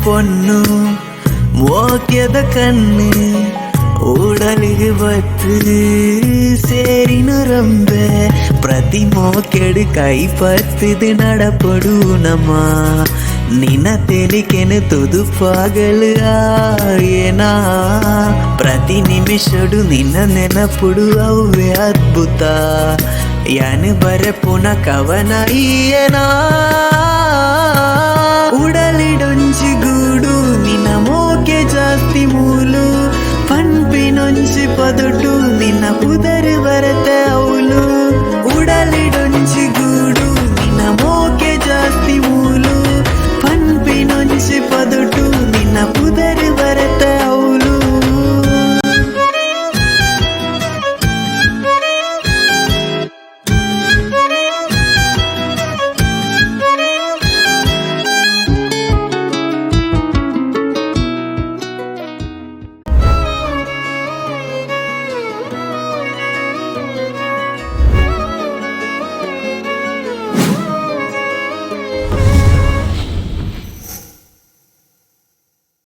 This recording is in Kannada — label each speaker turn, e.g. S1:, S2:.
S1: பொண்ணு மோக்கியத கண்ணு உடலுக்கு பத்து சேரின்னு ரொம்ப ಪ್ರತಿ ಮೋಕೆಡು ಕೈ ಪತ್ತಿದು ನಡಪಡುನಮ್ಮ ನಿನ್ನ ತೆಲಿಕೆನು ತುದುಪಾಗಲು ಆಯೇನಾ ಪ್ರತಿ ನಿಮಿಷಡು ನಿನ್ನ ನೆನಪುಡು ಅವೇ ಅದ್ಭುತ ಯಾನು ಬರೆಪುನ ಕವನ ಈಯೇನಾ ಉಡಲಿಡೊಂಜಿ ಗೂಡು ನಿನ್ನ ಮೋಕೆ ಜಾಸ್ತಿ ಮೂಲು ಪನ್ಪಿನೊಂಜಿ ಪದುಟು